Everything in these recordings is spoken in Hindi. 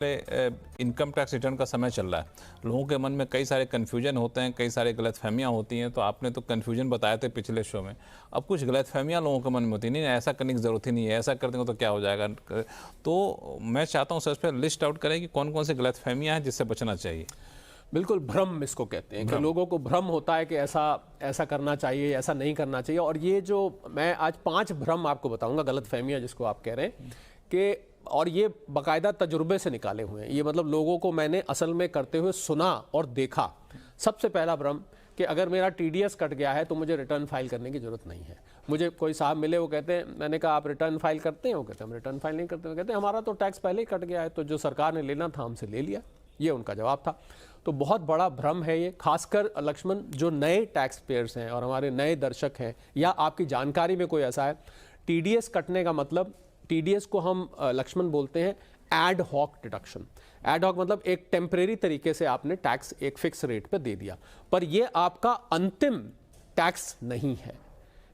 इनकम टैक्स रिटर्न का समय चल रहा है, लोगों के मन में कई सारे कन्फ्यूजन होते हैं, कई सारे गलतफहमियां होती हैं। तो आपने तो कन्फ्यूजन बताए थे पिछले शो में, अब कुछ गलतफहमियां लोगों के मन में होती नहीं, ऐसा करने की ज़रूरत ही नहीं है, ऐसा कर देंगे तो क्या हो जाएगा। तो मैं चाहता हूँ सर इस पर लिस्ट आउट करें कि कौन कौन सी गलतफहमियां हैं जिससे बचना चाहिए। बिल्कुल, भ्रम इसको कहते हैं कि लोगों को भ्रम होता है कि ऐसा करना चाहिए, ऐसा नहीं करना चाहिए। और ये जो मैं आज 5 भ्रम आपको बताऊंगा, गलतफहमियां जिसको आप कह रहे हैं कि, और ये बाकायदा तजुर्बे से निकाले हुए हैं, ये मतलब लोगों को मैंने असल में करते हुए सुना और देखा। सबसे पहला भ्रम कि अगर मेरा टीडीएस कट गया है तो मुझे रिटर्न फाइल करने की जरूरत नहीं है। मुझे कोई साहब मिले, वो कहते हैं, मैंने कहा आप रिटर्न फाइल करते हैं? वो कहते हैं हम रिटर्न फाइल नहीं करते। वो कहते हैं हमारा तो टैक्स पहले ही कट गया है, तो जो सरकार ने लेना था हमसे ले लिया। ये उनका जवाब था। तो बहुत बड़ा भ्रम है ये, खासकर लक्ष्मण जो नए टैक्स पेयर्स हैं और हमारे नए दर्शक हैं, या आपकी जानकारी में कोई ऐसा है। टीडीएस कटने का मतलब, टीडीएस को हम लक्ष्मण बोलते हैं ad hoc deduction. Ad hoc मतलब एक टेम्परेरी तरीके से आपने टैक्स एक फिक्स रेट पे दे दिया, पर यह आपका अंतिम टैक्स नहीं है।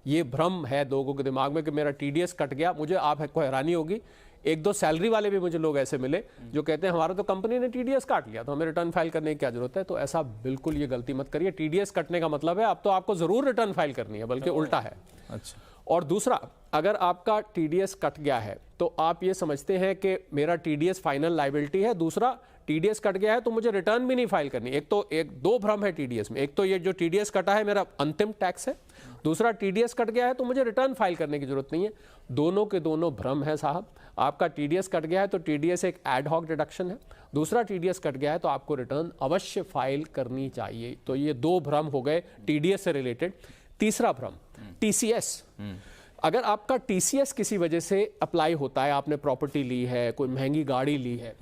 ये भ्रम है लोगों के दिमाग में कि मेरा टीडीएस कट गया। मुझे आपको हैरानी होगी, 1-2 सैलरी वाले भी मुझे लोग ऐसे मिले जो कहते हैं हमारा तो कंपनी ने टीडीएस काट लिया तो हमें रिटर्न फाइल करने की क्या जरूरत है। तो ऐसा बिल्कुल ये गलती मत करिए। टीडीएस कटने का मतलब है अब तो आपको जरूर रिटर्न फाइल करनी है, बल्कि उल्टा है। अच्छा। और दूसरा, अगर आपका टीडीएस कट गया है तो आप ये समझते हैं कि मेरा टीडीएस फाइनल लायबिलिटी है। दूसरा, टीडीएस कट गया है तो मुझे रिटर्न भी नहीं फाइल करनी। एक दो भ्रम है टीडीएस में। एक तो ये जो टीडीएस कटा है मेरा अंतिम टैक्स है, दूसरा टीडीएस कट गया है तो मुझे रिटर्न फाइल करने की जरूरत नहीं है। दोनों के दोनों भ्रम है साहब। आपका टीडीएस कट गया है तो टीडीएस एक एड हॉक डिडक्शन है, दूसरा टीडीएस कट गया है तो आपको रिटर्न अवश्य फाइल करनी चाहिए। तो ये 2 भ्रम हो गए टीडीएस से रिलेटेड। तीसरा भ्रम, टीसीएस। अगर आपका टीसीएस किसी वजह से अप्लाई होता है, आपने प्रॉपर्टी ली है, कोई महंगी गाड़ी ली है,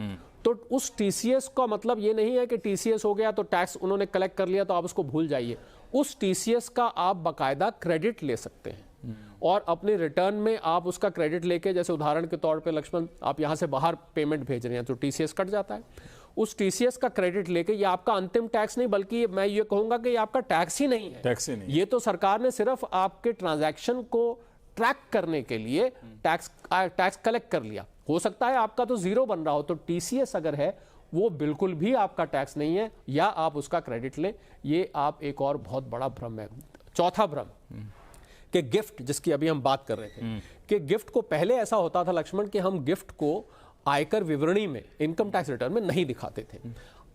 तो उस टीसीएस का मतलब ये नहीं है कि टीसीएस हो गया तो टैक्स उन्होंने कलेक्ट कर लिया तो आप उसको भूल जाइए। उस टीसीएस का आप बाकायदा क्रेडिट ले सकते हैं और अपने रिटर्न में आप उसका क्रेडिट लेके, जैसे उदाहरण के तौर पे लक्ष्मण आप यहां से बाहर पेमेंट भेज रहे हैं तो टीसीएस कट जाता है। उस टीसीएस का क्रेडिट लेके, ये आपका अंतिम टैक्स नहीं, बल्कि मैं ये कहूंगा कि ये आपका टैक्स ही नहीं है। टैक्स ही नहीं। ये तो सरकार ने सिर्फ आपके ट्रांजैक्शन को ट्रैक करने के लिए टैक्स कलेक्ट कर लिया। हो सकता है आपका तो जीरो बन रहा हो, तो टीसीएस अगर है वो बिल्कुल भी आपका टैक्स नहीं है, या आप उसका क्रेडिट लें। ये आप एक और बहुत बड़ा भ्रम है। चौथा भ्रम कि गिफ्ट, जिसकी अभी हम बात कर रहे थे, कि गिफ्ट को पहले ऐसा होता था लक्ष्मण कि हम गिफ्ट को आयकर विवरणी में, इनकम टैक्स रिटर्न में नहीं दिखाते थे।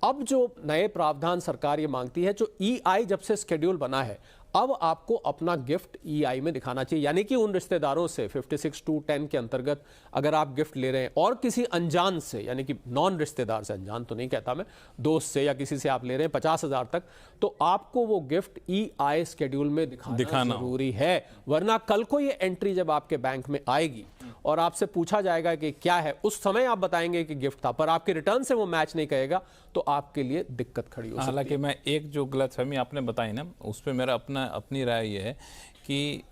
अब जो नए प्रावधान सरकार ये मांगती है, जो ईआई जब से शेड्यूल बना है, अब आपको अपना गिफ्ट ईआई में दिखाना चाहिए। यानी कि उन रिश्तेदारों से 56(2)(10) के अंतर्गत अगर आप गिफ्ट ले रहे हैं और किसी अनजान से, यानी कि नॉन रिश्तेदार से, अनजान तो नहीं कहता मैं, दोस्त से या किसी से आप ले रहे हैं 50,000 तक, तो आपको वो गिफ्ट ईआई शेड्यूल में दिखाना जरूरी है। वरना कल को ये एंट्री जब आपके बैंक में आएगी और आपसे पूछा जाएगा कि क्या है, उस समय आप बताएंगे कि गिफ्ट था, पर आपके रिटर्न से वो मैच नहीं करेगा, तो आपके लिए दिक्कत खड़ी हो सकती है। हालांकि मैं एक जो गलतफहमी आपने बताई ना, उस पर मेरा अपनी राय ये है कि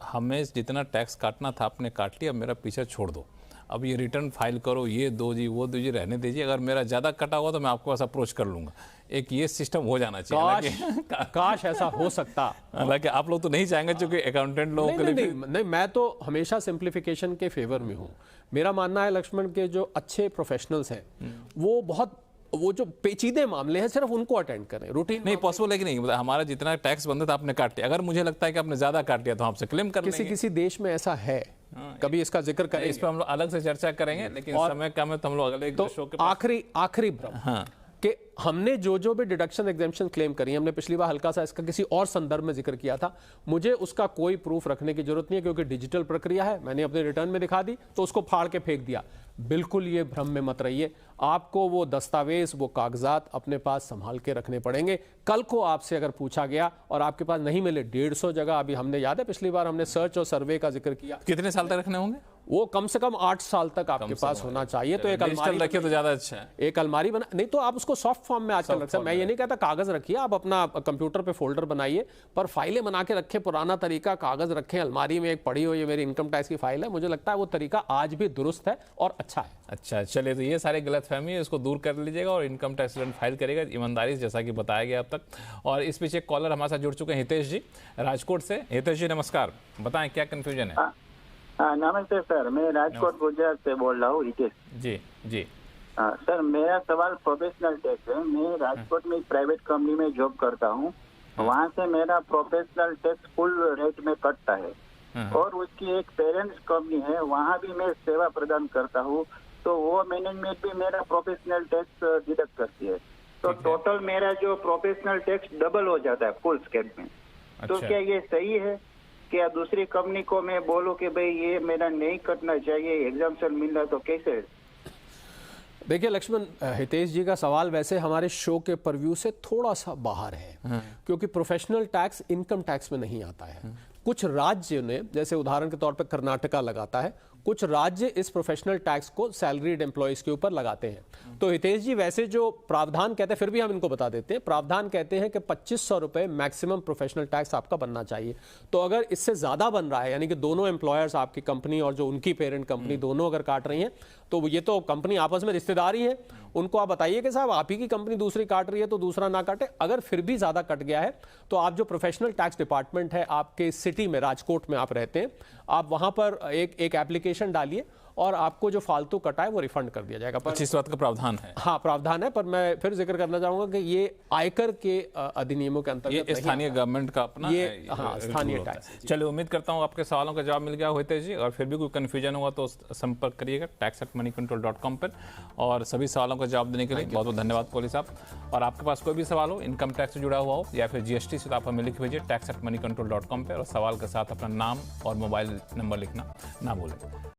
हमें जितना टैक्स काटना था आपने काट लिया, अब मेरा पीछे छोड़ दो। अब ये रिटर्न फाइल करो, ये दो जी वो दो जी, रहने दीजिए। अगर मेरा ज़्यादा कटा हुआ तो मैं आपको पास अप्रोच कर लूँगा। एक ये सिस्टम हो जाना चाहिए। काश ऐसा हो सकता। हालांकि आप लोग तो नहीं चाहेंगे, चूंकि अकाउंटेंट लोगों के लिए नहीं, मैं तो हमेशा सिंप्लीफिकेशन के फेवर में हूँ। मेरा मानना है लक्ष्मण के जो अच्छे प्रोफेशनल्स हैं वो जो पेचीदे मामले हैं सिर्फ उनको अटेंड करें। रूटीन नहीं पॉसिबल है कि नहीं, मतलब हमारा जितना टैक्स बनता था आपने काट लिया। अगर मुझे लगता है कि आपने ज्यादा काट लिया तो आपसे क्लेम कर लेंगे। किसी देश में ऐसा है, कभी इसका जिक्र करें, इस पर हम लोग अलग से चर्चा करेंगे, लेकिन समय कम है तो हम लोग अगले एक शो के आखिरी भ्रम कि हमने जो भी डिडक्शन एग्जेम्पशन क्लेम करी, हमने पिछली बार हल्का सा इसका किसी और संदर्भ में जिक्र किया था, मुझे उसका कोई प्रूफ रखने की जरूरत नहीं है क्योंकि डिजिटल प्रक्रिया है। मैंने अपने रिटर्न में दिखा दी तो उसको फाड़ के फेंक दिया। बिल्कुल ये भ्रम में मत रहिए। आपको वो दस्तावेज, वो कागजात अपने पास संभाल के रखने पड़ेंगे। कल को आपसे अगर पूछा गया और आपके पास नहीं मिले, 150 जगह, अभी हमने, याद है पिछली बार हमने सर्च और सर्वे का जिक्र किया, कितने साल तक रखने होंगे? वो कम से कम 8 साल तक आपके पास होना चाहिए। तो एक अलमारी रखिए तो ज्यादा अच्छा है। एक अलमारी बना, नहीं तो आप उसको सॉफ्ट फॉर्म में आजकल रख सकते हैं। मैं ये नहीं कहता कागज रखिए, आप अपना कंप्यूटर पे फोल्डर बनाइए, पर फाइलें बना के रखें। पुराना तरीका, कागज रखें अलमारी में, एक पड़ी हो, ये मेरी इनकम टैक्स की फाइल है। मुझे लगता है वो तरीका आज भी दुरुस्त है और अच्छा है। अच्छा, चलिए, तो ये सारे गलतफहमी है, इसको दूर कर लीजिएगा और इनकम टैक्स रिटर्न फाइल करेगा ईमानदारी से, जैसा कि बताया गया अब तक। और इस पीछे एक कॉलर हमारे साथ जुड़ चुके हैं, हितेश जी राजकोट से। हितेश जी नमस्कार, बताएं क्या कंफ्यूजन है? नमस्ते सर, मैं राजकोट गुजरात से बोल रहा हूँ, हितेश जी जी। सर मेरा सवाल प्रोफेशनल टैक्स है। मैं राजकोट में एक प्राइवेट कंपनी में जॉब करता हूँ। वहाँ से मेरा प्रोफेशनल टैक्स फुल रेट में कटता है और उसकी एक पेरेंट्स कंपनी है, वहाँ भी मैं सेवा प्रदान करता हूँ, तो वो मैनेजमेंट भी मेरा प्रोफेशनल टैक्स डिडक्ट करती है। तो टोटल मेरा जो प्रोफेशनल टैक्स डबल हो जाता है फुल स्केप में। तो क्या ये सही है? क्या दूसरी कंपनी को मैं बोलूँ कि भाई ये मेरा नहीं कटना चाहिए, एग्जाम्पशन मिल रहा, तो कैसे? देखिए लक्ष्मण, हितेश जी का सवाल वैसे हमारे शो के परव्यू से थोड़ा सा बाहर है, क्योंकि प्रोफेशनल टैक्स इनकम टैक्स में नहीं आता है। कुछ राज्य ने, जैसे उदाहरण के तौर पे कर्नाटका लगाता है, कुछ राज्य इस प्रोफेशनल टैक्स को सैलरीड एम्प्लॉयज के ऊपर लगाते हैं। तो हितेश जी, वैसे जो प्रावधान कहते हैं, फिर भी हम इनको बता देते हैं, प्रावधान कहते हैं कि 2500 रुपए मैक्सिमम प्रोफेशनल टैक्स आपका बनना चाहिए। तो अगर इससे ज्यादा बन रहा है, यानी कि दोनों एम्प्लॉयर्स, आपकी कंपनी और जो उनकी पेरेंट कंपनी, दोनों अगर काट रही हैं, तो ये तो कंपनी आपस में रिश्तेदारी है, उनको आप बताइए कि साहब आप ही की कंपनी दूसरी काट रही है तो दूसरा ना काटे। अगर फिर भी ज्यादा कट गया है तो आप जो प्रोफेशनल टैक्स डिपार्टमेंट है आपके सिटी में, राजकोट में आप रहते हैं, आप वहां पर एक एप्लीकेशन डालिए और आपको जो फालतू कटा है वो रिफंड कर दिया जाएगा। पर इस बात का प्रावधान है। हाँ, प्रावधान है, पर मैं फिर जिक्र करना चाहूंगा कि ये आयकर के अधिनियमों के अंतर्गत ये स्थानीय गवर्नमेंट का अपना ये स्थानीय टैक्स। चलिए, उम्मीद करता हूँ आपके सवालों का जवाब मिल गया होते जी, और फिर भी कोई कन्फ्यूजन हुआ तो संपर्क करिएगा tax@moneycontrol.com पर। और सभी सवालों का जवाब देने के लिए बहुत बहुत धन्यवाद पोली साहब। और आपके पास कोई भी सवाल हो, इनकम टैक्स से जुड़ा हुआ हो या फिर GST से, तो आप हमें लिख भेजिए tax@moneycontrol.com पर, और सवाल के साथ अपना नाम और मोबाइल नंबर लिखना ना भूलें।